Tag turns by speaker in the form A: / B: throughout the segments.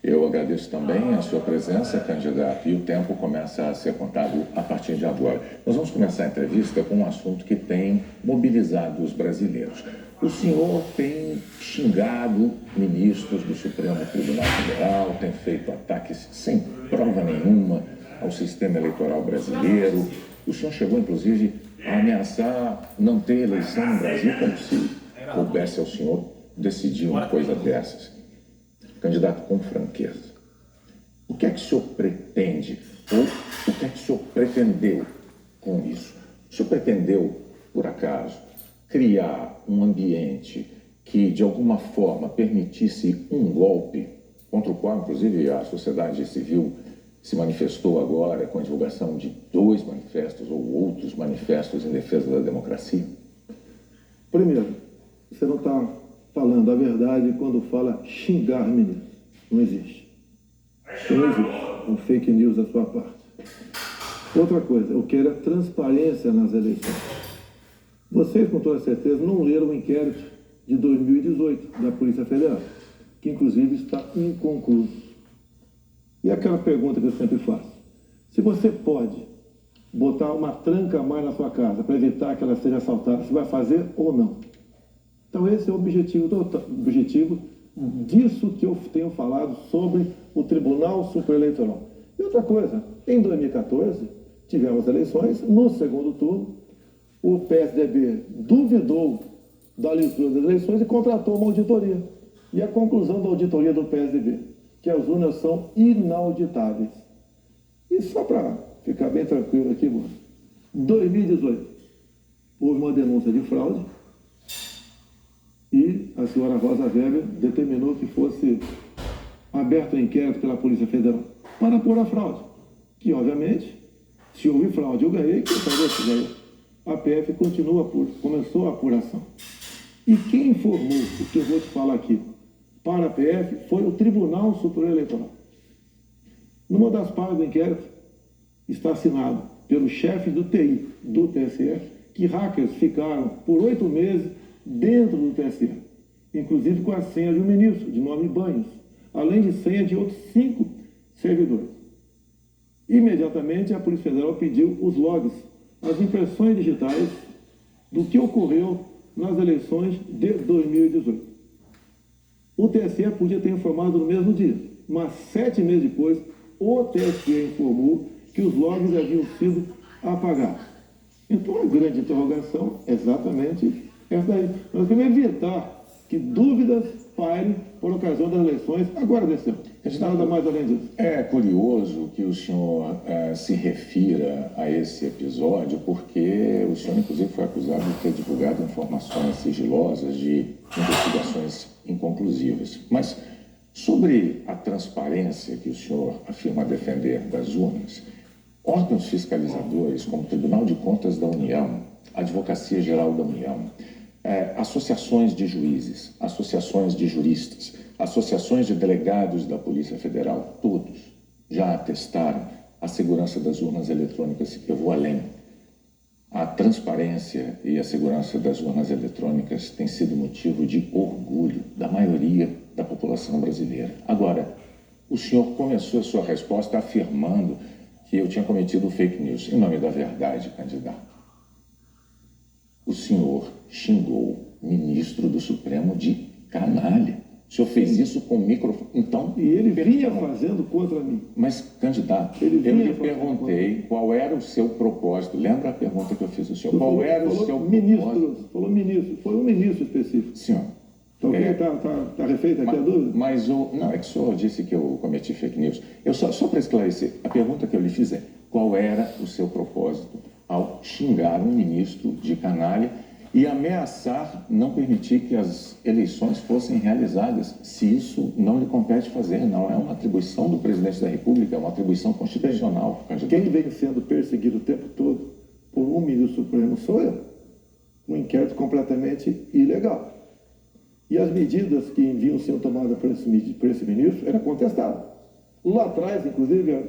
A: Eu agradeço também a sua presença, candidato, e o tempo começa a ser contado a partir de agora. Nós vamos começar a entrevista com um assunto que tem mobilizado os brasileiros. O senhor tem xingado ministros do Supremo Tribunal Federal, tem feito ataques sem prova nenhuma ao sistema eleitoral brasileiro. O senhor chegou, inclusive, a ameaçar não ter eleição no Brasil, como se coubesse ao senhor decidir uma coisa dessas. Candidato, com franqueza, o que é que o senhor pretende, ou o que é que o senhor pretendeu com isso? O senhor pretendeu, por acaso, criar um ambiente que, de alguma forma, permitisse um golpe, contra o qual, inclusive, a sociedade civil se manifestou agora com a divulgação de 2 manifestos ou outros manifestos em defesa da democracia?
B: Primeiro, você não está falando a verdade quando fala xingar ministro. Não existe. Não existe. Um fake news da sua parte. Outra coisa, eu quero é transparência nas eleições. Vocês, com toda certeza, não leram o inquérito de 2018 da Polícia Federal, que inclusive está inconcluso. E aquela pergunta que eu sempre faço: se você pode botar uma tranca a mais na sua casa para evitar que ela seja assaltada, você vai fazer ou não? Então esse é o objetivo disso que eu tenho falado sobre o Tribunal Supereleitoral. E outra coisa, em 2014, tivemos eleições, no segundo turno, o PSDB duvidou da lisura das eleições e contratou uma auditoria. E a conclusão da auditoria do PSDB, que as urnas são inauditáveis. E só para ficar bem tranquilo aqui, mano, 2018, houve uma denúncia de fraude, e a senhora Rosa Weber determinou que fosse aberto um inquérito pela Polícia Federal para apura a fraude. Que, obviamente, se houve fraude, eu ganhei, quem sabe se ganhou. A PF começou a apuração. E quem informou o que eu vou te falar aqui para a PF foi o Tribunal Superior Eleitoral. Numa das partes do inquérito está assinado pelo chefe do TI do TSE que hackers ficaram por 8 meses dentro do TSE, inclusive com a senha de um ministro, de nome Banhos, além de senha de outros 5 servidores. Imediatamente, a Polícia Federal pediu os logs, as impressões digitais do que ocorreu nas eleições de 2018. O TSE podia ter informado no mesmo dia, mas 7 meses depois, o TSE informou que os logs haviam sido apagados. Então, a grande interrogação é exatamente essa daí. Nós queremos evitar que dúvidas pairem por ocasião das eleições agora desse ano. Nada mais além disso.
A: É curioso que o senhor se refira a esse episódio, porque o senhor, inclusive, foi acusado de ter divulgado informações sigilosas de investigações inconclusivas. Mas sobre a transparência que o senhor afirma defender das urnas, órgãos fiscalizadores como o Tribunal de Contas da União, a Advocacia Geral da União, associações de juízes, associações de juristas, associações de delegados da Polícia Federal, todos já atestaram a segurança das urnas eletrônicas. Eu vou além. A transparência e a segurança das urnas eletrônicas tem sido motivo de orgulho da maioria da população brasileira. Agora, o senhor começou a sua resposta afirmando que eu tinha cometido fake news. Em nome da verdade, candidato, o senhor xingou o ministro do Supremo de canalha. O senhor fez isso com o microfone. Então,
B: e ele vinha fazendo contra mim.
A: Mas, candidato, eu lhe perguntei qual era o seu propósito. Lembra a pergunta que eu fiz ao senhor? Qual era o seu propósito?
B: Falou ministro. Foi um ministro específico.
A: Senhor.
B: Então, tá refeita aqui a dúvida?
A: Mas não, é que o senhor disse que eu cometi fake news. Eu só para esclarecer, a pergunta que eu lhe fiz é: qual era o seu propósito ao xingar um ministro de canalha e ameaçar não permitir que as eleições fossem realizadas, se isso não lhe compete fazer? Não é uma atribuição do presidente da República, é uma atribuição constitucional.
B: Quem vem sendo perseguido o tempo todo por um ministro supremo sou eu. Um inquérito completamente ilegal. E as medidas que vinham sendo tomadas por esse ministro eram contestadas. Lá atrás, inclusive,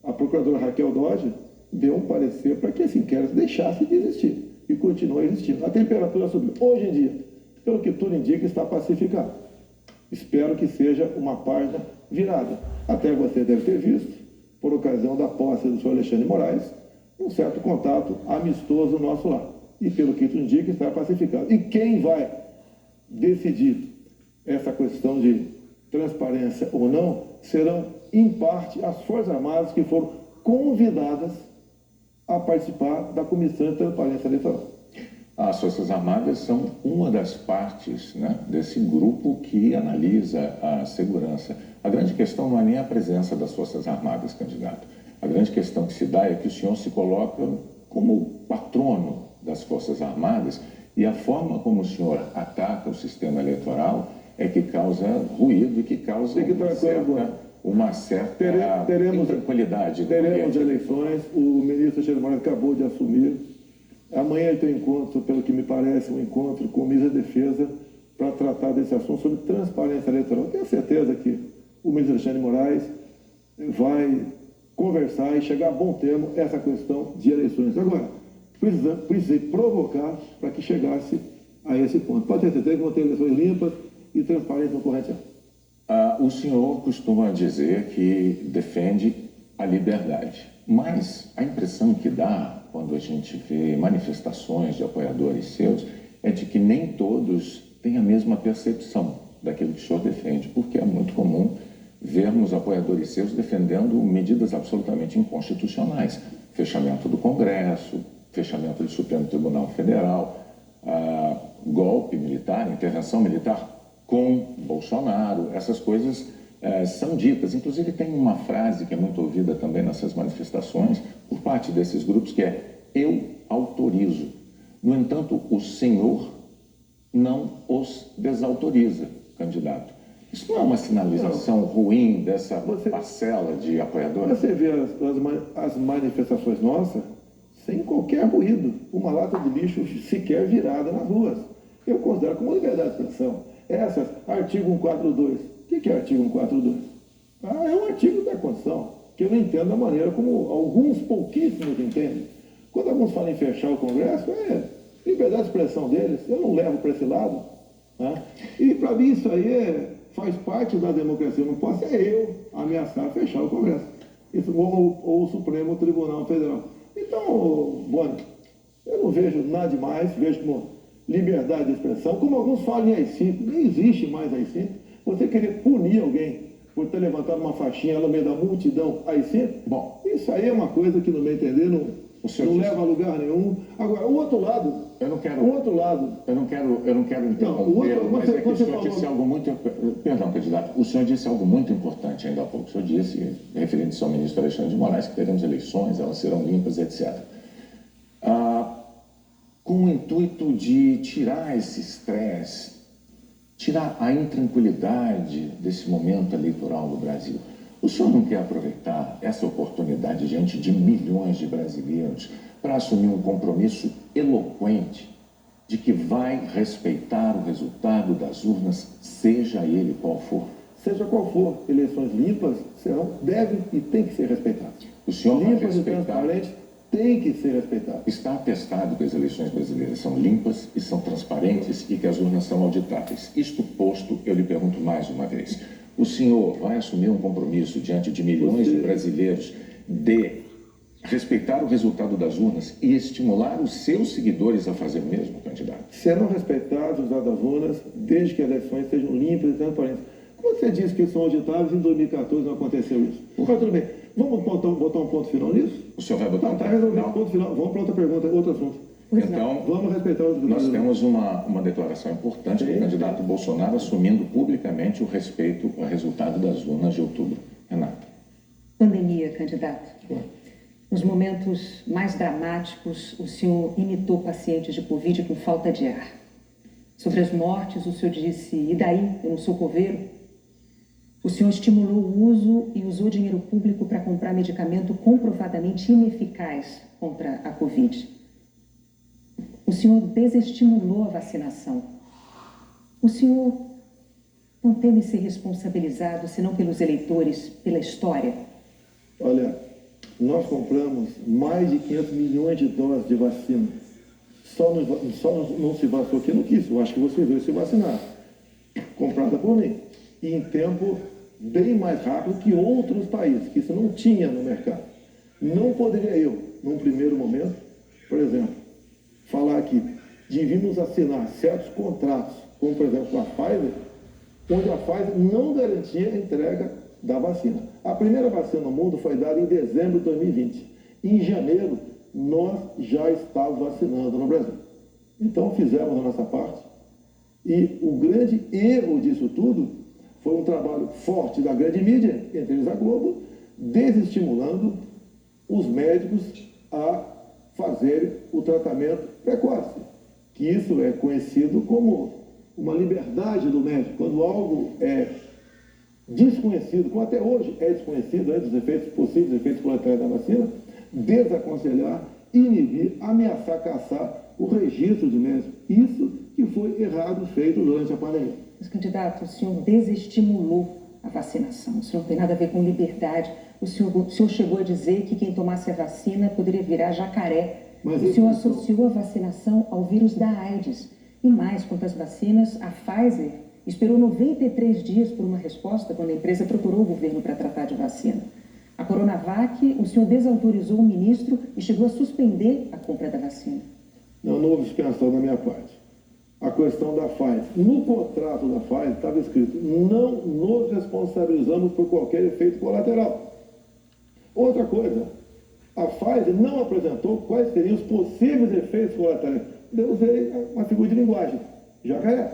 B: a procuradora Raquel Dodge deu um parecer para que esse inquérito deixasse de existir e continua existindo. A temperatura subiu. Hoje em dia, pelo que tudo indica, está pacificado. Espero que seja uma página virada. Até você deve ter visto, por ocasião da posse do senhor Alexandre de Moraes, um certo contato amistoso nosso lá. E pelo que tu indica, está pacificado. E quem vai decidir essa questão de transparência ou não serão, em parte, as Forças Armadas que foram convidadas a participar da Comissão de Transparência Eleitoral.
A: As Forças Armadas são uma das partes, né, desse grupo que analisa a segurança. A grande questão não é nem a presença das Forças Armadas, candidato. A grande questão que se dá é que o senhor se coloca como patrono das Forças Armadas e a forma como o senhor ataca o sistema eleitoral é que causa ruído e que causa uma certa intranquilidade.
B: Teremos eleições, o ministro Alexandre de Moraes acabou de assumir. Amanhã ele tem um encontro, pelo que me parece, um encontro com o ministro da Defesa para tratar desse assunto sobre transparência eleitoral. Tenho certeza que o ministro Alexandre de Moraes vai conversar e chegar a bom termo essa questão de eleições. Agora, precisei provocar para que chegasse a esse ponto. Pode ter certeza que vão ter eleições limpas e transparentes no corrente ano.
A: O senhor costuma dizer que defende a liberdade, mas a impressão que dá quando a gente vê manifestações de apoiadores seus é de que nem todos têm a mesma percepção daquilo que o senhor defende, porque é muito comum vermos apoiadores seus defendendo medidas absolutamente inconstitucionais, fechamento do Congresso, fechamento do Supremo Tribunal Federal, golpe militar, intervenção militar com Bolsonaro, essas coisas são ditas. Inclusive tem uma frase que é muito ouvida também nessas manifestações por parte desses grupos que é: eu autorizo. No entanto, o senhor não os desautoriza, candidato. Isso não é uma sinalização ruim dessa parcela de apoiadores?
B: Você vê as manifestações nossas sem qualquer ruído, uma lata de lixo sequer virada nas ruas. Eu considero como liberdade de expressão. Essas, artigo 142. O que é artigo 142? É um artigo da Constituição, que eu não entendo da maneira como alguns pouquíssimos entendem. Quando alguns falam em fechar o Congresso, é liberdade de expressão deles, eu não levo para esse lado. Né? E para mim isso aí faz parte da democracia, não posso eu ameaçar fechar o Congresso. Isso, ou o Supremo Tribunal Federal. Então, Boni, eu não vejo nada demais, vejo como liberdade de expressão, como alguns falam em AI-5, nem existe mais AI-5. Você querer punir alguém por ter levantado uma faixinha no meio da multidão AI-5, bom, isso aí é uma coisa que, no meu entender, não leva a lugar nenhum. Agora, o outro lado...
A: Eu não quero interromper, mas é que o senhor disse algo muito... Perdão, candidato. O senhor disse algo muito importante ainda há pouco. O senhor disse, referindo-se ao ministro Alexandre de Moraes, que teremos eleições, elas serão limpas, etc. Com o intuito de tirar esse estresse, tirar a intranquilidade desse momento eleitoral no Brasil. O senhor não quer aproveitar essa oportunidade diante de milhões de brasileiros para assumir um compromisso eloquente de que vai respeitar o resultado das urnas, seja ele qual for?
B: Seja qual for, eleições limpas devem e têm que ser respeitadas.
A: O senhor vai
B: limpas
A: respeitar...
B: e transparentes têm que ser respeitadas.
A: Está atestado que as eleições brasileiras são limpas e são transparentes e que as urnas são auditáveis. Isto posto, eu lhe pergunto mais uma vez. O senhor vai assumir um compromisso diante de milhões de brasileiros de respeitar o resultado das urnas e estimular os seus seguidores a fazer o mesmo, candidato?
B: Serão respeitados os dados das urnas desde que as eleições sejam limpas e transparentes. Como você disse que são auditáveis, em 2014 não aconteceu isso. Mas tudo bem. Vamos botar um ponto final nisso?
A: O senhor vai botar um
B: ponto final? Vamos para outra pergunta, outro assunto.
A: Então,
B: vamos respeitar os
A: nós temos uma declaração importante do candidato Bolsonaro assumindo publicamente o respeito ao resultado das urnas de outubro. Renata.
C: Pandemia, candidato. Nos momentos mais dramáticos, o senhor imitou pacientes de Covid com falta de ar. Sobre as mortes, o senhor disse: e daí? Eu não sou coveiro? O senhor estimulou o uso e usou dinheiro público para comprar medicamento comprovadamente ineficaz contra a Covid. O senhor desestimulou a vacinação. O senhor não teme ser responsabilizado, senão pelos eleitores, pela história?
B: Olha, nós compramos mais de 500 milhões de doses de vacina. Só não se vacinou quem não quis. Eu acho que você veio se vacinar. Comprada por mim. e em tempo bem mais rápido que outros países, que isso não tinha no mercado. Não poderia eu, num primeiro momento, por exemplo, falar que devíamos assinar certos contratos, como por exemplo com a Pfizer, onde a Pfizer não garantia a entrega da vacina. A primeira vacina no mundo foi dada em dezembro de 2020. Em janeiro, nós já estávamos vacinando no Brasil. Então, fizemos a nossa parte. E o grande erro disso tudo foi um trabalho forte da grande mídia, entre eles a Globo, desestimulando os médicos a fazerem o tratamento precoce, que isso é conhecido como uma liberdade do médico. Quando algo é desconhecido, como até hoje é desconhecido, antes dos efeitos possíveis, efeitos colaterais da vacina, desaconselhar, inibir, ameaçar, caçar o registro de médicos. Isso que foi errado feito durante a pandemia.
C: Mas, candidato, o senhor desestimulou a vacinação. Isso não tem nada a ver com liberdade. O senhor chegou a dizer que quem tomasse a vacina poderia virar jacaré.
B: Mas
C: o senhor associou a vacinação ao vírus da AIDS. E mais, quanto às vacinas, a Pfizer esperou 93 dias por uma resposta quando a empresa procurou o governo para tratar de vacina. A Coronavac, o senhor desautorizou o ministro e chegou a suspender a compra da vacina.
B: Não houve suspensão da minha parte. A questão da Pfizer. No contrato da Pfizer estava escrito: não nos responsabilizamos por qualquer efeito colateral. Outra coisa, a Pfizer não apresentou quais seriam os possíveis efeitos colaterais. Eu usei uma figura de linguagem, jacaré.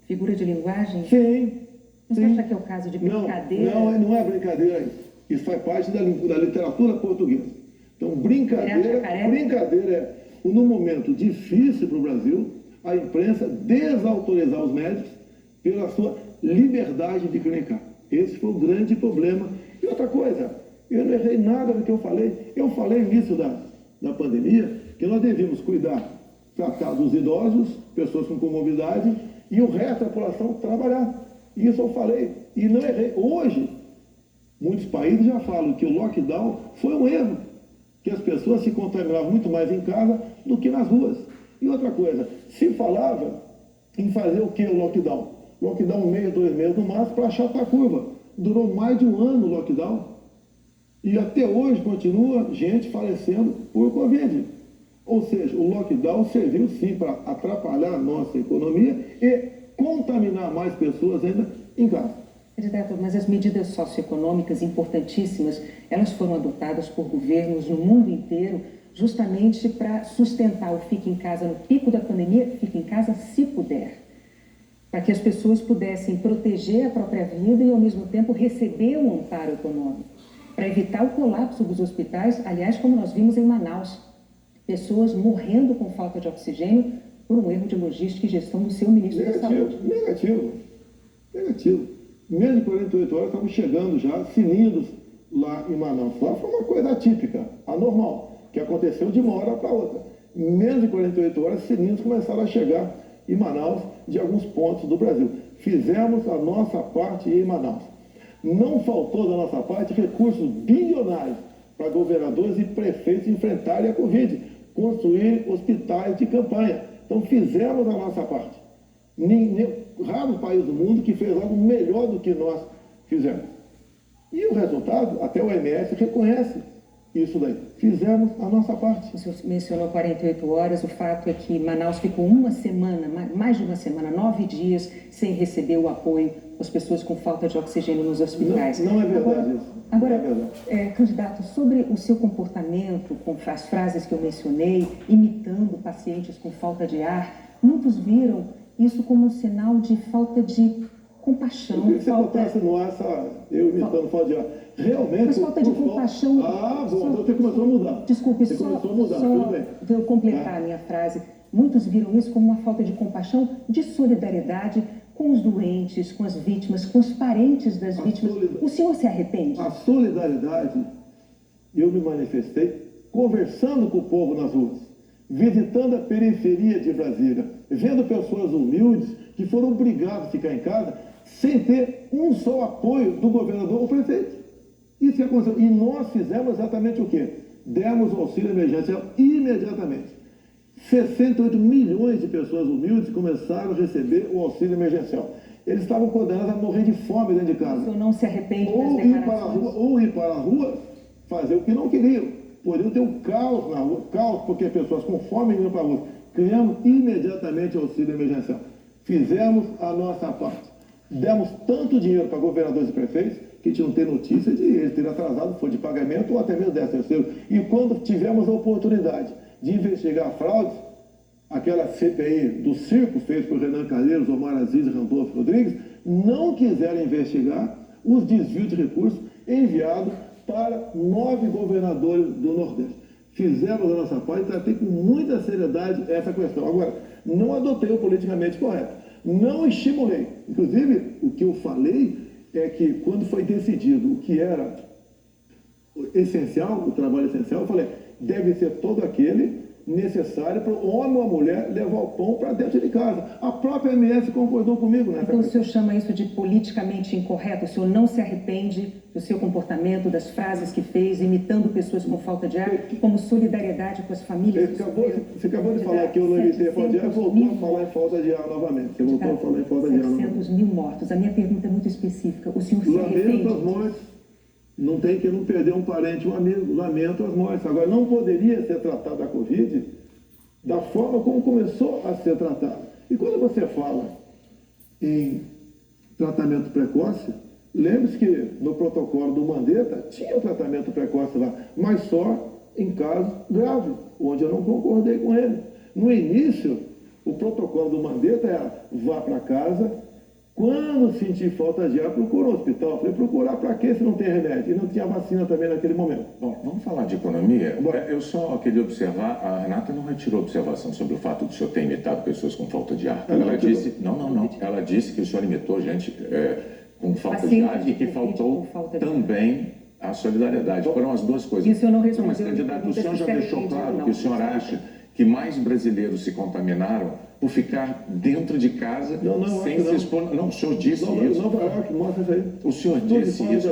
C: Figura de linguagem?
B: Sim.
C: Você acha que é o caso de brincadeira?
B: Não é brincadeira isso. Isso faz parte da literatura portuguesa. Então, brincadeira é, no momento difícil para o Brasil, a imprensa desautorizar os médicos pela sua liberdade de clinicar. Esse foi o grande problema. E outra coisa, eu não errei nada do que eu falei. Eu falei no início da pandemia que nós devíamos tratar dos idosos, pessoas com comorbidade, e o resto da população trabalhar. Isso eu falei e não errei. Hoje, muitos países já falam que o lockdown foi um erro, que as pessoas se contaminavam muito mais em casa do que nas ruas. E outra coisa, se falava em fazer o que o lockdown? Lockdown 1 mês, 2 meses no máximo para achatar a curva. Durou mais de um ano o lockdown. E até hoje continua gente falecendo por Covid. Ou seja, o lockdown serviu sim para atrapalhar a nossa economia e contaminar mais pessoas ainda em casa.
C: Candidato, mas as medidas socioeconômicas importantíssimas, elas foram adotadas por governos no mundo inteiro justamente para sustentar o fique em casa no pico da pandemia, fique em casa se puder. Para que as pessoas pudessem proteger a própria vida e, ao mesmo tempo, receber um amparo econômico. Para evitar o colapso dos hospitais, aliás, como nós vimos em Manaus. Pessoas morrendo com falta de oxigênio por um erro de logística e gestão do seu ministro da Saúde.
B: Negativo. Menos de 48 horas estavam chegando já sininhos lá em Manaus. Lá foi uma coisa atípica, anormal, que aconteceu de uma hora para outra. Em menos de 48 horas, sininhos começaram a chegar em Manaus de alguns pontos do Brasil. Fizemos a nossa parte em Manaus. Não faltou da nossa parte recursos bilionários para governadores e prefeitos enfrentarem a Covid, construir hospitais de campanha. Então fizemos a nossa parte. Raro país do mundo que fez algo melhor do que nós fizemos. E o resultado, até o OMS reconhece isso daí. Fizemos a nossa parte.
C: O senhor mencionou 48 horas, o fato é que Manaus ficou uma semana, mais de uma semana, 9 dias, sem receber o apoio das pessoas com falta de oxigênio nos hospitais.
B: Não é verdade isso.
C: Agora,
B: não é verdade.
C: Candidato, sobre o seu comportamento, com as frases que eu mencionei, imitando pacientes com falta de ar, muitos viram isso como um sinal de falta de compaixão.
B: Eu queria que você botasse no ar eu imitando falta de ar. Realmente...
C: Mas falta de compaixão...
B: Bom, você começou a mudar.
C: Desculpe,
B: você
C: só
B: tudo bem.
C: Vou completar a minha frase. Muitos viram isso como uma falta de compaixão, de solidariedade com os doentes, com as vítimas, com os parentes das vítimas. O senhor se arrepende?
B: A solidariedade, eu me manifestei conversando com o povo nas ruas, visitando a periferia de Brasília, vendo pessoas humildes que foram obrigadas a ficar em casa sem ter um só apoio do governador ou prefeito. Isso que aconteceu. E nós fizemos exatamente o quê? Demos o auxílio emergencial imediatamente. 68 milhões de pessoas humildes começaram a receber o auxílio emergencial. eles estavam condenados a morrer de fome dentro de casa.
C: O senhor não se arrepende
B: Ou
C: das declarações?
B: ir para a rua, fazer o que não queriam. Poderiam ter um caos na rua, caos porque pessoas com fome iam para a rua. Criamos imediatamente o auxílio emergencial. Fizemos a nossa parte. Demos tanto dinheiro para governadores e prefeitos que a gente não tem notícia de eles terem atrasado, foi de pagamento ou até mesmo 13º. E quando tivemos a oportunidade de investigar fraudes, aquela CPI do circo feita por Renan Calheiros, Omar Aziz e Randolfo Rodrigues, não quiseram investigar os desvios de recursos enviados para 9 governadores do Nordeste. Fizemos a nossa parte e tratei com muita seriedade essa questão. Agora, não adotei o politicamente correto, não estimulei. Inclusive, o que eu falei é que quando foi decidido o que era essencial, o trabalho essencial, eu falei, deve ser todo aquele necessário para o homem ou a mulher levar o pão para dentro de casa. A própria MS concordou comigo nessa
C: Então o senhor chama isso de politicamente incorreto? O senhor não se arrepende do seu comportamento, das frases que fez, imitando pessoas com falta de ar, como solidariedade com as famílias?
B: Você acabou de falar que eu não imitei a falta de ar, voltou a falar em falta de ar novamente. Você voltou a falar em falta de ar novamente.
C: 700 mil mortos. A minha pergunta é muito específica. O senhor se arrepende?
B: Lamento as mortes. Não tem que não perder um parente, um amigo. Lamento as mortes. Agora, não poderia ser tratada a Covid da forma como começou a ser tratada. E quando você fala em tratamento precoce, lembre-se que no protocolo do Mandetta tinha o tratamento precoce lá, mas só em casos graves, onde eu não concordei com ele. No início, o protocolo do Mandetta era vá para casa. Quando sentir falta de ar, procura um hospital. Eu falei, procurar para quê se não tem remédio? E não tinha vacina também naquele momento.
A: Bom, vamos falar de economia. Eu só queria observar, a Renata não retirou observação sobre o fato de o senhor ter imitado pessoas com falta de ar. Ela disse, não. Ela disse que o senhor imitou gente com falta de ar e que faltou também a solidariedade. Foram as duas coisas.
C: Isso eu não respondeu.
A: Mas, candidato, o senhor já deixou claro que o senhor acha que mais brasileiros se contaminaram por ficar dentro de casa sem se expor. Não, o senhor disse isso.
B: Mostra isso aí.
A: O senhor disse isso.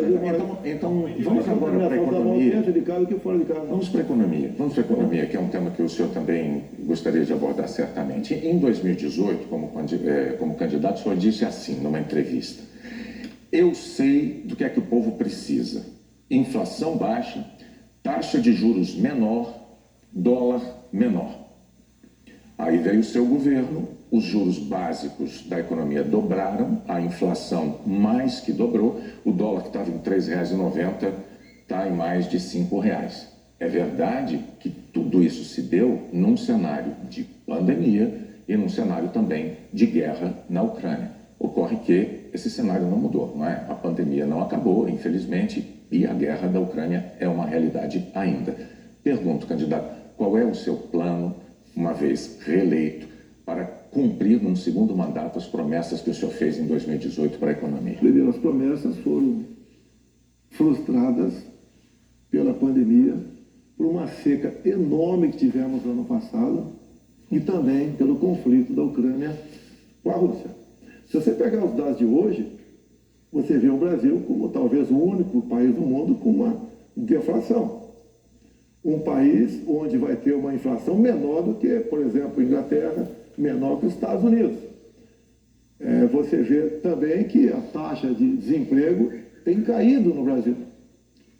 A: Então, vamos agora para a economia.
B: Dentro de casa que fora de casa.
A: Vamos para a economia. Vamos para a economia, que é um tema que o senhor também gostaria de abordar certamente. Em 2018, como candidato, o senhor disse assim, numa entrevista: eu sei do que é que o povo precisa. Inflação baixa, taxa de juros menor, dólar menor. Aí veio o seu governo, os juros básicos da economia dobraram, a inflação mais que dobrou, o dólar que estava em R$ 3,90 está em mais de R$ 5,00. É verdade que tudo isso se deu num cenário de pandemia e num cenário também de guerra na Ucrânia. Ocorre que esse cenário não mudou, não é? A pandemia não acabou, infelizmente, e a guerra da Ucrânia é uma realidade ainda. Pergunto, candidato, qual é o seu plano, uma vez reeleito, para cumprir num segundo mandato as promessas que o senhor fez em 2018 para a economia?
B: Primeiro, as promessas foram frustradas pela pandemia, por uma seca enorme que tivemos no ano passado e também pelo conflito da Ucrânia com a Rússia. Se você pegar os dados de hoje, você vê o Brasil como talvez o único país do mundo com uma deflação. Um país onde vai ter uma inflação menor do que, por exemplo, a Inglaterra, menor que os Estados Unidos. Você vê também que a taxa de desemprego tem caído no Brasil.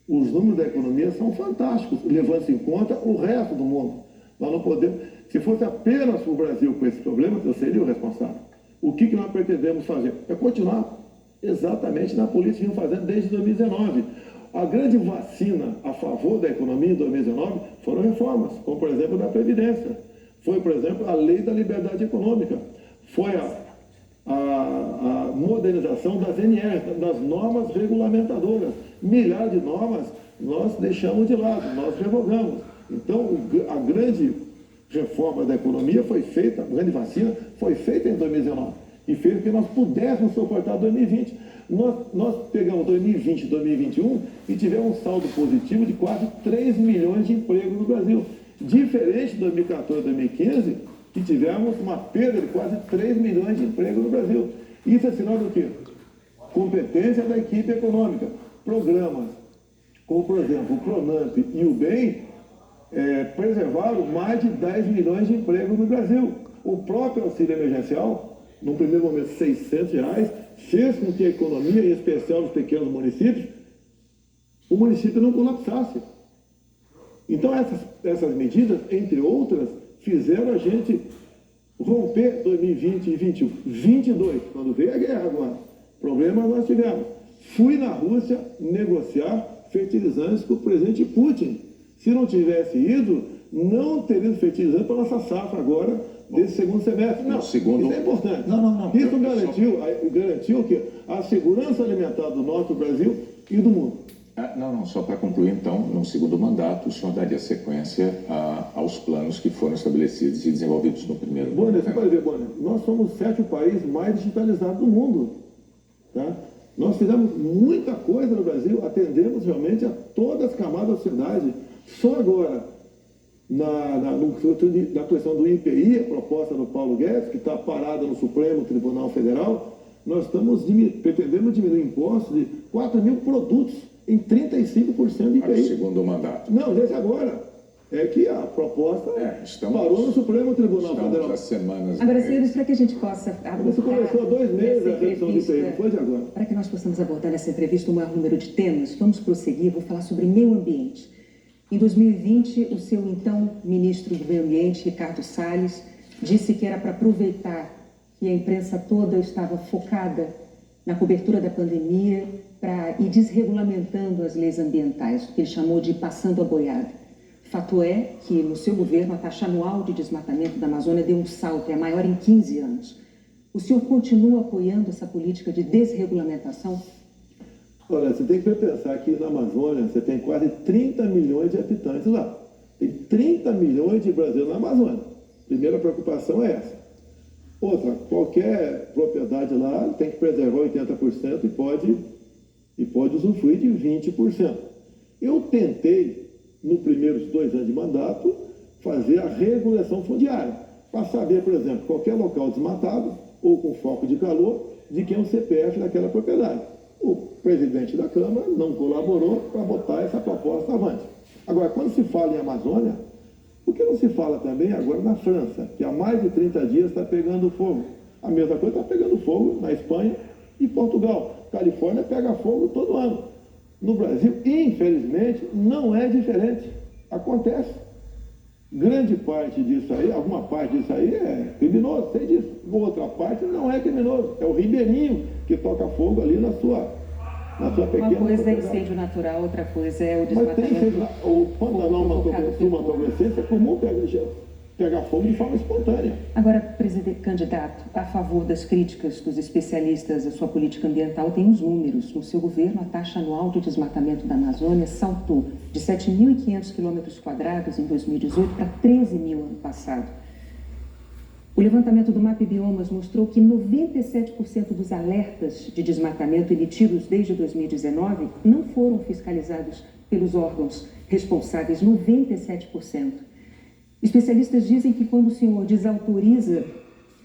B: Os números da economia são fantásticos, levando-se em conta o resto do mundo. Nós não podemos... Se fosse apenas o Brasil com esse problema, eu seria o responsável. O que nós pretendemos fazer? É continuar exatamente na política que estamos fazendo desde 2019. A grande vacina a favor da economia em 2019 foram reformas, como, por exemplo, da Previdência. Foi, por exemplo, a Lei da Liberdade Econômica. Foi a modernização das NR, das normas regulamentadoras. Milhares de normas nós deixamos de lado, nós revogamos. Então, a grande reforma da economia foi feita, a grande vacina foi feita em 2019 e fez com que nós pudéssemos suportar 2020. Nós pegamos 2020 e 2021 e tivemos um saldo positivo de quase 3 milhões de empregos no Brasil. Diferente de 2014 e 2015, que tivemos uma perda de quase 3 milhões de empregos no Brasil. Isso é sinal do quê? Competência da equipe econômica. Programas como, por exemplo, o Pronamp e o BEM preservaram mais de 10 milhões de empregos no Brasil. O próprio auxílio emergencial, no primeiro momento R$ 600, fez com que a economia, em especial dos pequenos municípios, o município não colapsasse. Então, essas medidas, entre outras, fizeram a gente romper 2020 e 2021. 22, quando veio a guerra agora, problema nós tivemos. Fui na Rússia negociar fertilizantes com o presidente Putin. Se não tivesse ido, não teria fertilizante para nossa safra agora, desse segundo semestre. Não, isso é importante.
A: Não.
B: Isso garantiu que a segurança alimentar do nosso Brasil e do mundo.
A: Só para concluir, então, no segundo mandato, o senhor daria sequência aos planos que foram estabelecidos e desenvolvidos no primeiro mandato.
B: Bonner, você pode ver, Bonner, nós somos o 7º país mais digitalizado do mundo. Tá? Nós fizemos muita coisa no Brasil, atendemos realmente a todas as camadas da sociedade. Só agora, na questão do IPI, a proposta do Paulo Guedes, que está parada no Supremo Tribunal Federal, nós pretendemos diminuir impostos de 4 mil produtos em 35% de IPI.
A: No segundo mandato.
B: Não, desde agora. É que a proposta parou no Supremo Tribunal Federal.
C: Agora, senhores, para que a gente possa abordar...
B: Você começou há 2 meses a redução de IPI, não foi de agora?
C: Para que nós possamos abordar nessa entrevista o maior número de temas, vamos prosseguir, vou falar sobre meio ambiente. Em 2020, o seu então ministro do Meio Ambiente, Ricardo Salles, disse que era para aproveitar que a imprensa toda estava focada na cobertura da pandemia para ir desregulamentando as leis ambientais, o que ele chamou de passando a boiada. Fato é que, no seu governo, a taxa anual de desmatamento da Amazônia deu um salto, é a maior em 15 anos. O senhor continua apoiando essa política de desregulamentação?
B: Olha, você tem que pensar que na Amazônia você tem quase 30 milhões de habitantes lá. Tem 30 milhões de brasileiros na Amazônia. Primeira preocupação é essa. Outra, qualquer propriedade lá tem que preservar 80% e pode usufruir de 20%. Eu tentei, nos primeiros 2 anos de mandato, fazer a regulação fundiária, para saber, por exemplo, qualquer local desmatado ou com foco de calor, de quem é o CPF daquela propriedade. O presidente da Câmara não colaborou para botar essa proposta avante. Agora, quando se fala em Amazônia, por que não se fala também agora na França, que há mais de 30 dias está pegando fogo? A mesma coisa está pegando fogo na Espanha e Portugal. Califórnia pega fogo todo ano. No Brasil, infelizmente, não é diferente. Acontece. Grande parte disso aí, alguma parte disso aí é criminoso, sei disso. Outra parte não é criminoso. É o ribeirinho que toca fogo ali na sua pequena...
C: Uma coisa é incêndio natural, outra coisa é o desmatamento.
B: Mas tem incêndio, o Pantanal Mato Grossense é comum pegar fogo de forma espontânea.
C: Agora, presidente candidato, a favor das críticas dos especialistas à sua política ambiental, tem os números. No seu governo, a taxa anual de desmatamento da Amazônia saltou de 7.500 km² em 2018 para 13.000 ano passado. O levantamento do MAP Biomas mostrou que 97% dos alertas de desmatamento emitidos desde 2019 não foram fiscalizados pelos órgãos responsáveis, 97%. Especialistas dizem que quando o senhor desautoriza,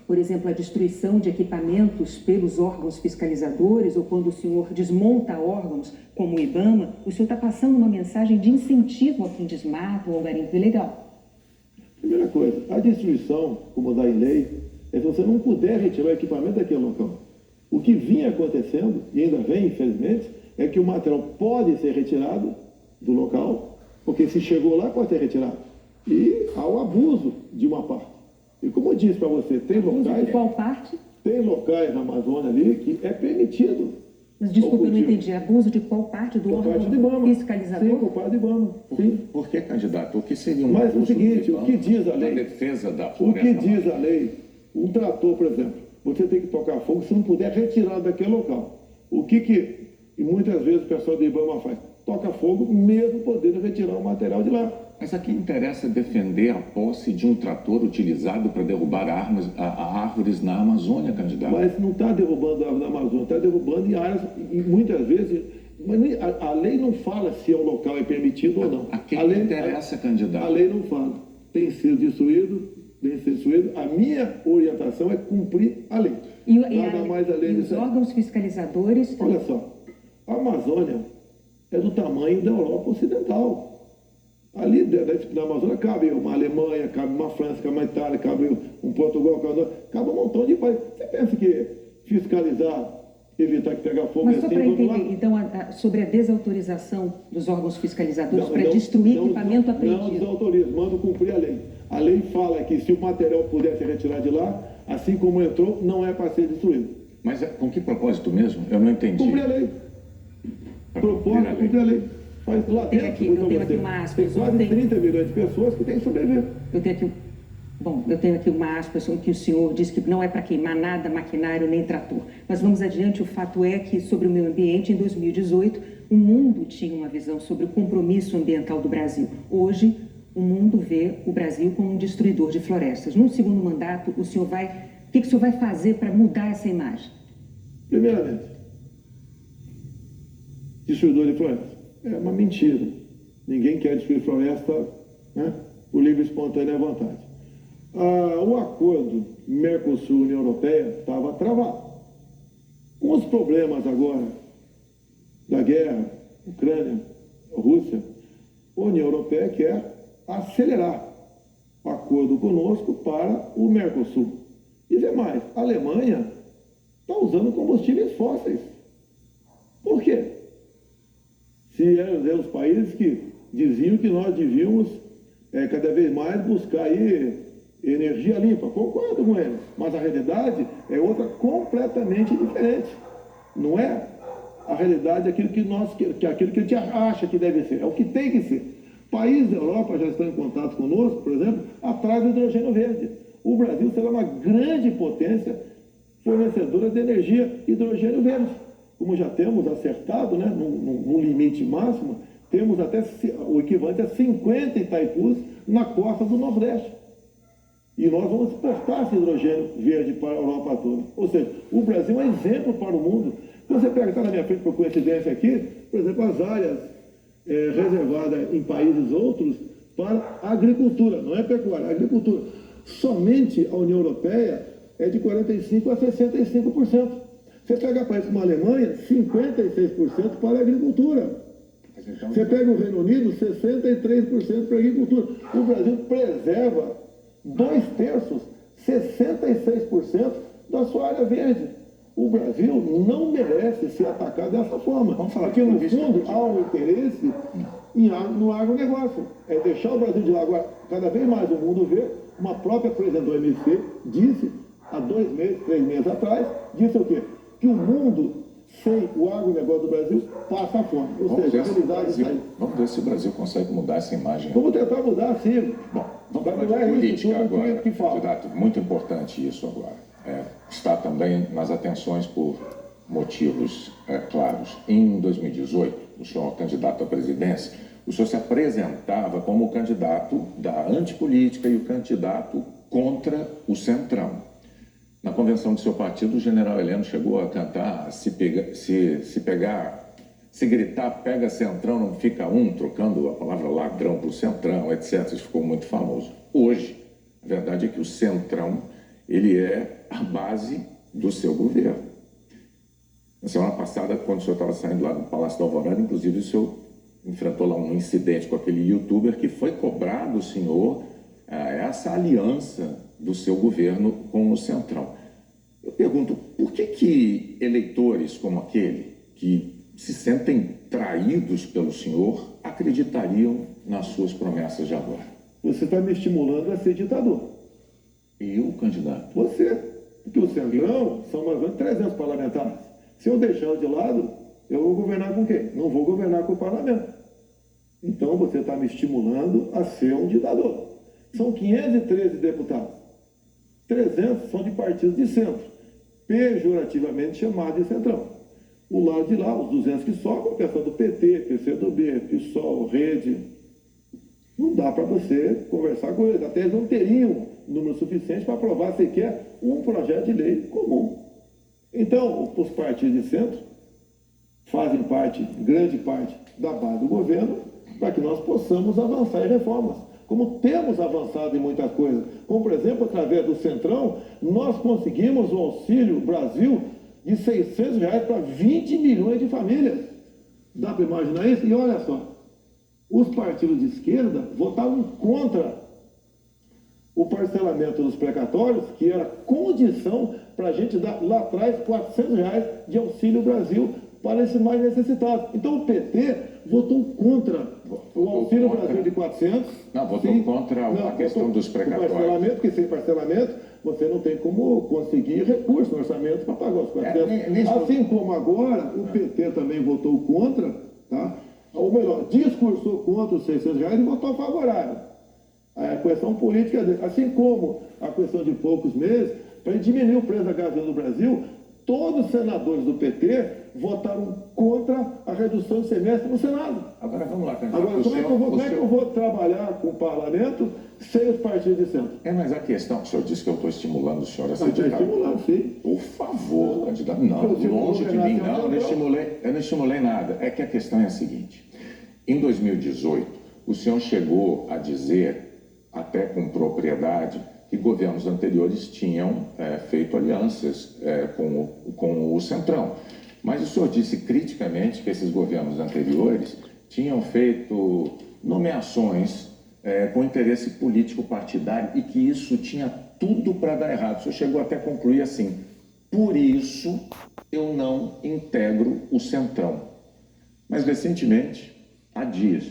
C: por exemplo, a destruição de equipamentos pelos órgãos fiscalizadores, ou quando o senhor desmonta órgãos como o IBAMA, o senhor está passando uma mensagem de incentivo a quem desmata ou garimpo ilegal.
B: Primeira coisa, a destruição, como dá em lei, é se você não puder retirar o equipamento daquele local. O que vinha acontecendo, e ainda vem, infelizmente, é que o material pode ser retirado do local, porque se chegou lá, pode ser retirado. E há o abuso de uma parte. E como eu disse para você, tem locais...
C: De qual parte?
B: Tem locais na Amazônia ali que é permitido.
C: Mas desculpa, eu não entendi. Abuso de qual parte do órgão fiscalizador?
B: Sim, por parte do IBAMA.
A: Por que, candidato? O que seria um
B: Mas o seguinte, o que diz a lei?
A: Defesa da
B: floresta. O que diz a lei? Um trator, por exemplo, você tem que tocar fogo se não puder retirar daquele local. O que e muitas vezes o pessoal do IBAMA faz? Toca fogo mesmo podendo retirar o material de lá.
A: Mas aqui interessa defender a posse de um trator utilizado para derrubar árvores na Amazônia, candidato.
B: Mas não está derrubando árvores na Amazônia, está derrubando em áreas, e muitas vezes... Mas a lei não fala se o local é permitido ou não.
A: A quem interessa, candidato?
B: A lei não fala. Tem sido destruído, A minha orientação é cumprir a lei.
C: Nada mais além disso. E os órgãos fiscalizadores...
B: Olha só, a Amazônia é do tamanho da Europa Ocidental. Ali na Amazônia cabe uma Alemanha, cabe uma França, cabe uma Itália, cabe um Portugal, cabe um montão de países. Você pensa que fiscalizar evitar que pegue fogo.
C: Mas só
B: assim,
C: para
B: vamos lá.
C: entender, então, sobre a desautorização dos órgãos fiscalizadores para destruir equipamento apreendido.
B: Não desautoriza, manda cumprir a lei. A lei fala que se o material puder ser retirado de lá, assim como entrou, não é para ser destruído.
A: Mas com que propósito mesmo? Eu não entendi.
B: Cumprir a lei. Propósito, cumprir a lei. Faz lá dentro.
C: Eu tenho aqui uma aspas.
B: Tem quase 30 milhões de pessoas que têm que sobreviver.
C: Eu tenho aqui uma aspas em que o senhor diz que não é para queimar nada, maquinário nem trator. Mas vamos adiante, o fato é que sobre o meio ambiente, em 2018, o mundo tinha uma visão sobre o compromisso ambiental do Brasil. Hoje, o mundo vê o Brasil como um destruidor de florestas. Num segundo mandato, o que o senhor vai fazer para mudar essa imagem?
B: Primeiramente, destruidor de floresta. É uma mentira. Ninguém quer destruir floresta, né, por livre e espontânea vontade. O acordo Mercosul-União Europeia estava travado. Com os problemas agora da guerra, Ucrânia, Rússia, a União Europeia quer acelerar o acordo conosco para o Mercosul. E demais, a Alemanha está usando combustíveis fósseis. Por quê? Se eram os países que diziam que nós devíamos cada vez mais buscar aí energia limpa. Concordo com eles, mas a realidade é outra completamente diferente. Não é a realidade aquilo que aquilo que a gente acha que deve ser, é o que tem que ser. Países da Europa já estão em contato conosco, por exemplo, atrás do hidrogênio verde. O Brasil será uma grande potência fornecedora de energia hidrogênio verde. Como já temos acertado, né, no limite máximo, temos até o equivalente a 50 Itaipus na costa do Nordeste. E nós vamos exportar esse hidrogênio verde para a Europa toda. Ou seja, o Brasil é um exemplo para o mundo. Você pega, está na minha frente por coincidência aqui, por exemplo, as áreas reservadas em países outros para a agricultura, não é pecuária, é agricultura. Somente a União Europeia é de 45% a 65%. Você pega países como a Alemanha, 56% para a agricultura. Você pega o Reino Unido, 63% para a agricultura. O Brasil preserva 2/3, 66% da sua área verde. O Brasil não merece ser atacado dessa forma.
A: Vamos falar
B: porque, no fundo, há um interesse no agronegócio. É deixar o Brasil de lado. Agora, cada vez mais o mundo vê, uma própria presidente do OMC disse, há 2 meses, 3 meses atrás, disse o quê? Que o mundo, sem o agronegócio do Brasil, passa fome. Ou seja, a realidade está aí.
A: Vamos ver se o Brasil consegue mudar essa imagem.
B: Vamos tentar mudar, sim.
A: Bom, vamos falar de política agora, candidato. Muito importante isso agora. Está também nas atenções por motivos claros. Em 2018, o senhor candidato à presidência, o senhor se apresentava como o candidato da antipolítica e o candidato contra o Centrão. Na convenção do seu partido, o general Heleno chegou a cantar se gritar, pega Centrão, não fica um, trocando a palavra ladrão por Centrão, etc. Isso ficou muito famoso. Hoje, a verdade é que o Centrão, ele é a base do seu governo. Na semana passada, quando o senhor estava saindo lá do Palácio da Alvorada, inclusive o senhor enfrentou lá um incidente com aquele youtuber que foi cobrar do senhor essa aliança do seu governo com o Centrão. Eu pergunto, por que eleitores como aquele, que se sentem traídos pelo senhor, acreditariam nas suas promessas de agora?
B: Você está me estimulando a ser ditador.
A: Eu, candidato?
B: Você. Porque o Centrão são mais ou menos 300 parlamentares. Se eu deixar de lado, eu vou governar com quem? Não vou governar com o parlamento. Então você está me estimulando a ser um ditador. São 513 deputados. 300 são de partidos de centro, pejorativamente chamados de Centrão. O lado de lá, os 200 que sobram, o pessoal do PT, PCdoB, PSOL, Rede. Não dá para você conversar com eles. Até eles não teriam número suficiente para aprovar sequer um projeto de lei comum. Então, os partidos de centro fazem parte, grande parte, da base do governo para que nós possamos avançar em reformas. Como temos avançado em muitas coisas. Como, por exemplo, através do Centrão, nós conseguimos o Auxílio Brasil de R$600 para 20 milhões de famílias. Dá para imaginar isso? E olha só, os partidos de esquerda votaram contra o parcelamento dos precatórios, que era condição para a gente dar lá atrás R$400 de Auxílio Brasil para esses mais necessitados. Então o PT votou contra o Auxílio Brasil de 400.
A: Não, votou contra a questão dos precatórios.
B: O parcelamento, porque sem parcelamento você não tem como conseguir recurso no orçamento para pagar os 400. Assim como agora o PT também votou contra, tá? Ou melhor, discursou contra os R$600 e votou favorável. A questão política dele. Assim como a questão de poucos meses, para diminuir o preço da gasolina no Brasil, todos os senadores do PT votaram contra a redução de semestre no Senado.
A: Agora vamos lá, candidato.
B: Agora, como é que eu vou trabalhar com o parlamento sem os partidos de centro?
A: Mas a questão, o senhor disse que eu estou estimulando o senhor a ser
B: Está
A: ditador.
B: estimulando, sim.
A: Por favor, candidato. Não, longe de mim, não, eu não estimulei nada. É que a questão é a seguinte. Em 2018, o senhor chegou a dizer, até com propriedade, que governos anteriores tinham feito alianças com o Centrão. Mas o senhor disse criticamente que esses governos anteriores tinham feito nomeações com interesse político partidário e que isso tinha tudo para dar errado. O senhor chegou até a concluir assim: por isso eu não integro o Centrão. Mas recentemente, há dias,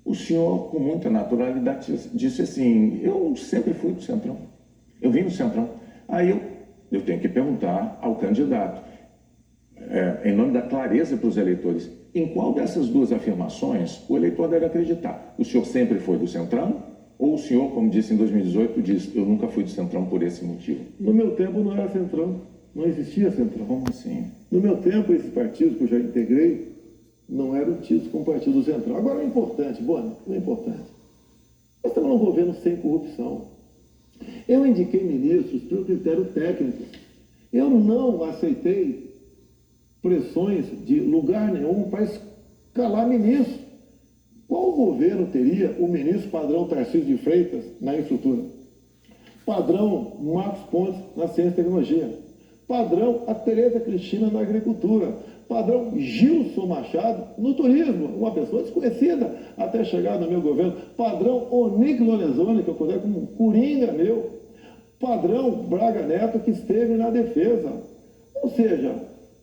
A: o senhor, com muita naturalidade, disse assim: eu sempre fui do Centrão, eu vim do Centrão. Aí eu tenho que perguntar ao candidato, em nome da clareza para os eleitores, em qual dessas duas afirmações o eleitor deve acreditar? O senhor sempre foi do Centrão? Ou o senhor, como disse em 2018, diz: eu nunca fui do Centrão por esse motivo?
B: No meu tempo não era Centrão, não existia Centrão.
A: Como assim?
B: No meu tempo, esses partidos que eu já integrei não eram tidos como partido central. Agora, o importante, o importante, nós estamos num governo sem corrupção. Eu indiquei ministros pelo critério técnico. Eu não aceitei pressões de lugar nenhum para escalar ministro. Qual governo teria o ministro padrão Tarcísio de Freitas na infraestrutura? Padrão Marcos Pontes na ciência e tecnologia? Padrão a Tereza Cristina na agricultura? Padrão Gilson Machado no turismo, uma pessoa desconhecida até chegar no meu governo. Padrão Onic Lorenzoni, que eu considero como um coringa meu. Padrão Braga Neto, que esteve na defesa. Ou seja,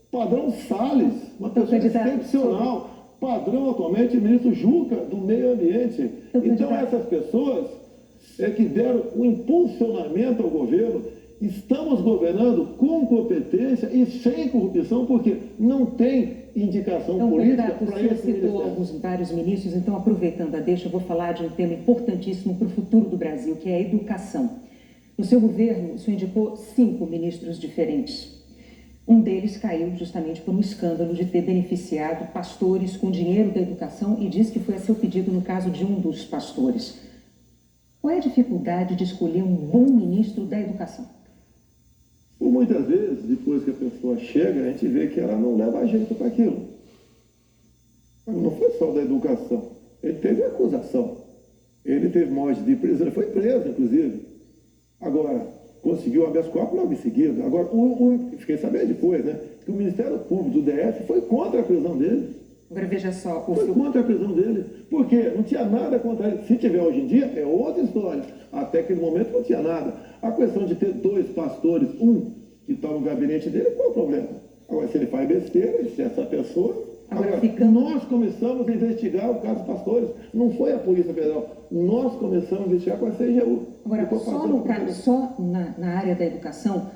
B: padrão Salles, uma pessoa excepcional. Padrão atualmente ministro Juca, do meio ambiente. Então essas pessoas que deram o impulsionamento ao governo. Estamos governando com competência e sem corrupção, porque não tem indicação política para esse ministério.
C: Citou vários ministros, então, aproveitando a deixa, eu vou falar de um tema importantíssimo para o futuro do Brasil, que é a educação. No seu governo, o senhor indicou 5 ministros diferentes. Um deles caiu justamente por um escândalo de ter beneficiado pastores com dinheiro da educação e diz que foi a seu pedido no caso de um dos pastores. Qual é a dificuldade de escolher um bom ministro da educação?
B: Por muitas vezes, depois que a pessoa chega, a gente vê que ela não leva jeito para aquilo. Não foi só da educação. Ele teve acusação. Ele teve morte de prisão. Ele foi preso, inclusive. Agora, conseguiu habeas corpus logo em seguida. Agora, fiquei sabendo depois, né? Que o Ministério Público do DF foi contra a prisão dele.
C: Agora, veja só...
B: Foi contra a prisão dele. Por quê? Não tinha nada contra ele. Se tiver hoje em dia, é outra história. Até aquele momento não tinha nada. A questão de ter 2 pastores, um que está no gabinete dele, qual é o problema? Agora, se ele faz besteira, se essa pessoa... Agora, nós começamos a investigar o caso dos pastores. Não foi a Polícia Federal. Nós começamos a investigar com a CGU.
C: Agora, só na área da educação,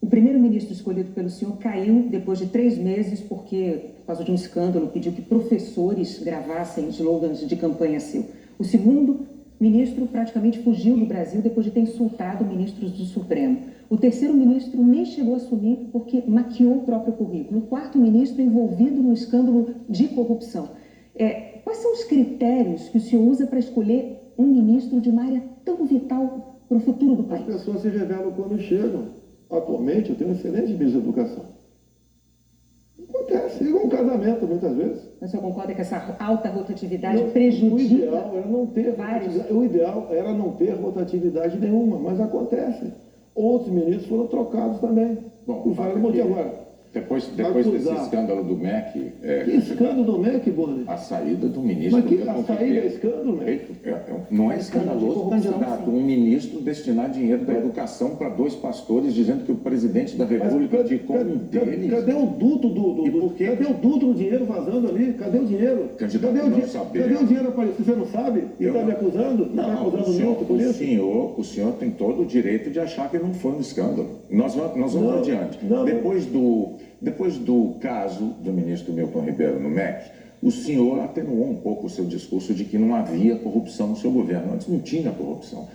C: o primeiro-ministro escolhido pelo senhor caiu depois de 3 meses porque, por causa de um escândalo, pediu que professores gravassem slogans de campanha seu. O segundo ministro praticamente fugiu do Brasil depois de ter insultado ministros do Supremo. O terceiro ministro nem chegou a assumir porque maquiou o próprio currículo. O quarto ministro envolvido no escândalo de corrupção. Quais são os critérios que o senhor usa para escolher um ministro de uma área tão vital para o futuro do país?
B: As pessoas se revelam quando chegam. Atualmente, eu tenho um excelente ministro da Educação. Acontece, igual um casamento, muitas vezes.
C: Mas o senhor concorda que essa alta rotatividade prejudica?
B: O ideal era não ter rotatividade nenhuma, mas acontece. Outros ministros foram trocados também. Bom, o fato agora,
A: Depois desse escândalo do MEC...
B: Que escândalo do MEC, Boni?
A: A saída do ministro...
B: Mas que a saída é escândalo, né?
A: Não é escandaloso, candidato. Um ministro destinar dinheiro da educação para 2 pastores, dizendo que o presidente da República indicou um deles...
B: Cadê o duto cadê o duto do dinheiro vazando ali? Cadê o dinheiro?
A: Candidato,
B: cadê o dinheiro aparecendo? Você não sabe? E está me acusando? Não, está acusando o ministro por isso?
A: O senhor tem todo o direito de achar que não foi um escândalo. Nós vamos adiante. Depois do caso do ministro Milton Ribeiro no MEC, o senhor atenuou um pouco o seu discurso de que não havia corrupção no seu governo. Antes não tinha corrupção.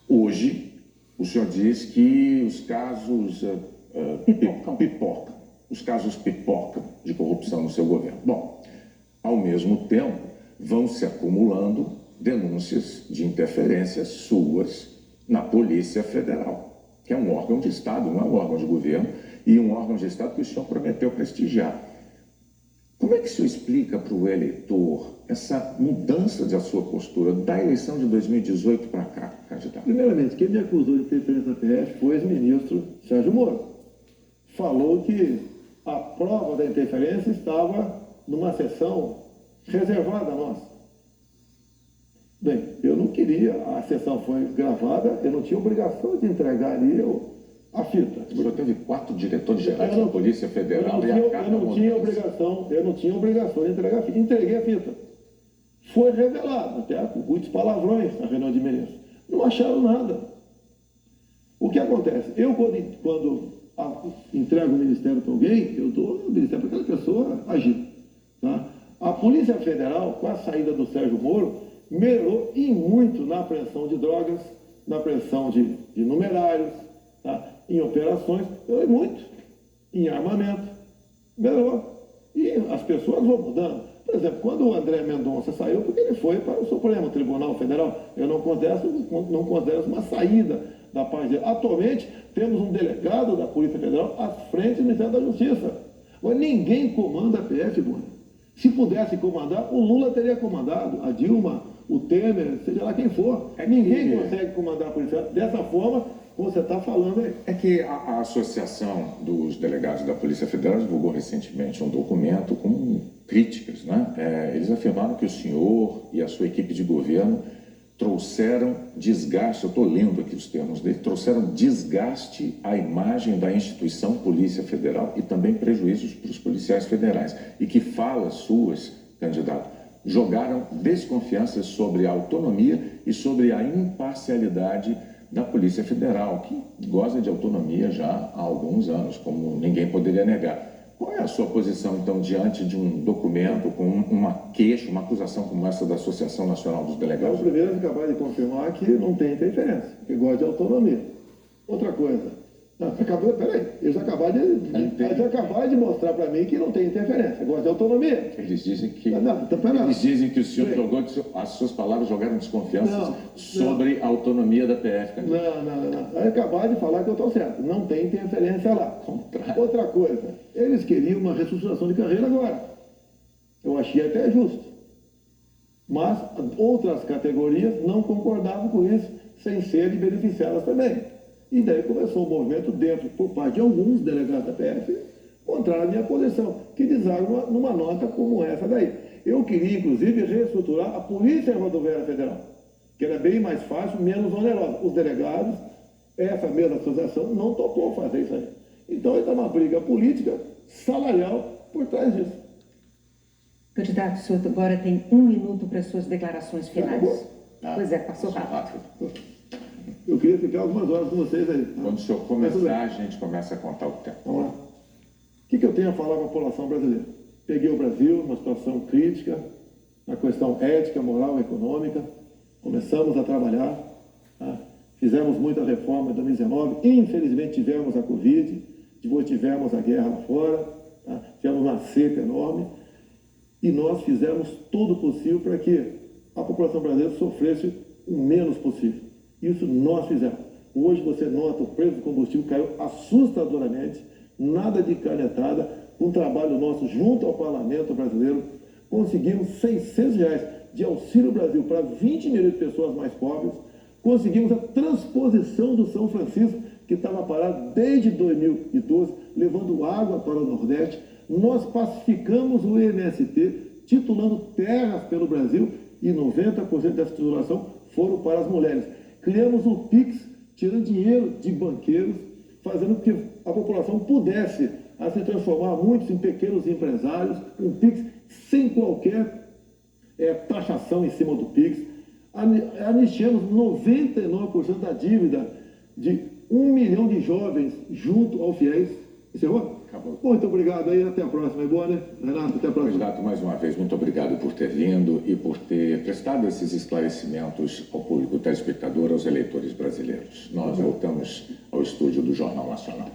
A: Hoje, o senhor diz que os casos pipocam. Os casos pipocam de corrupção no seu governo. Bom, ao mesmo tempo, vão se acumulando denúncias de interferências suas na Polícia Federal, que é um órgão de Estado, não é um órgão de governo, e um órgão de Estado que o senhor prometeu prestigiar. Como é que o senhor explica para o eleitor essa mudança da sua postura da eleição de 2018 para cá, candidato?
B: Primeiramente, quem me acusou de interferência na PF foi o ministro Sérgio Moro. Falou que a prova da interferência estava numa sessão reservada a nós. Bem, eu não queria, a sessão foi gravada, eu não tinha obrigação de entregar ali a fita.
A: O senhor teve 4 diretores gerais da Polícia Federal
B: eu não tinha obrigação de entregar a fita. Entreguei a fita. Foi revelado, até com muitos palavrões na reunião de ministros. Não acharam nada. O que acontece? Eu, quando entrego o ministério para alguém, eu dou o ministério para aquela pessoa agir. Tá? A Polícia Federal, com a saída do Sérgio Moro, melhorou e muito na apreensão de drogas, na apreensão de numerários, tá? Em operações, melhorou muito. Em armamento, melhorou. E as pessoas vão mudando. Por exemplo, quando o André Mendonça saiu, porque ele foi para o Supremo Tribunal Federal, eu não considero uma saída da paz dele. Atualmente, temos um delegado da Polícia Federal à frente do Ministério da Justiça. Agora, ninguém comanda a PF, Boni. Se pudesse comandar, o Lula teria comandado, a Dilma, o Temer, seja lá quem for. Ninguém consegue comandar a polícia dessa forma, como você está falando aí.
A: É que a Associação dos Delegados da Polícia Federal divulgou recentemente um documento com críticas, né? Eles afirmaram que o senhor e a sua equipe de governo trouxeram desgaste, eu estou lendo aqui os termos dele, trouxeram desgaste à imagem da instituição Polícia Federal e também prejuízos para os policiais federais. E que falas suas, candidato, jogaram desconfianças sobre a autonomia e sobre a imparcialidade da Polícia Federal, que goza de autonomia já há alguns anos, como ninguém poderia negar. Qual é a sua posição, então, diante de um documento com uma queixa, uma acusação como essa da Associação Nacional dos Delegados?
B: O primeiro é acabar de confirmar que não tem interferência, que gosta de autonomia. Outra coisa, peraí, eles acabaram de mostrar para mim que não tem interferência, gosta de autonomia.
A: Eles dizem que o senhor jogou, as suas palavras jogaram desconfiança sobre a autonomia da PF.
B: Não. Acabaram de falar que eu estou certo, não tem interferência lá.
A: Contrário.
B: Outra coisa, eles queriam uma reestruturação de carreira agora. Eu achei até justo. Mas outras categorias não concordavam com isso, sem serem beneficiadas também. E daí começou um movimento dentro, por parte de alguns delegados da PF, contrário à minha posição, que deságua numa nota como essa daí. Eu queria, inclusive, reestruturar a Polícia Rodoviária Federal, que era bem mais fácil, menos onerosa. Os delegados, essa mesma associação, não topou fazer isso aí. Então, está uma briga política, salarial, por trás disso.
C: Candidato, o senhor agora tem 1 minuto para suas declarações finais. Pois é, passou rápido.
B: Eu queria ficar algumas horas com vocês aí.
A: Quando o senhor começar, a gente começa a contar o tempo.
B: Vamos lá. O que eu tenho a falar para a população brasileira? Peguei o Brasil numa situação crítica, na questão ética, moral, econômica. Começamos a trabalhar. Tá? Fizemos muita reforma em 2019. Infelizmente tivemos a Covid, depois tivemos a guerra lá fora, tá? Tivemos uma seca enorme. E nós fizemos todo o possível para que a população brasileira sofresse o menos possível. Isso nós fizemos. Hoje você nota o preço do combustível caiu assustadoramente, nada de canetada, um trabalho nosso junto ao parlamento brasileiro, conseguimos R$600 de Auxílio Brasil para 20 milhões de pessoas mais pobres, conseguimos a transposição do São Francisco, que que estava parado desde 2012, levando água para o Nordeste. Nós pacificamos o MST, titulando terras pelo Brasil, e 90% dessa titulação foram para as mulheres. Criamos o PIX, tirando dinheiro de banqueiros, fazendo com que a população pudesse se transformar muitos em pequenos empresários, um PIX sem qualquer taxação em cima do PIX. Anistiamos 99% da dívida de 1 milhão de jovens junto ao FIES. Encerrou?
A: Acabou.
B: Muito obrigado aí, até a próxima. É boa, né? Renato, até a próxima.
A: Candidato, mais uma vez, muito obrigado por ter vindo e por ter prestado esses esclarecimentos ao público telespectador, aos eleitores brasileiros. Nós voltamos ao estúdio do Jornal Nacional.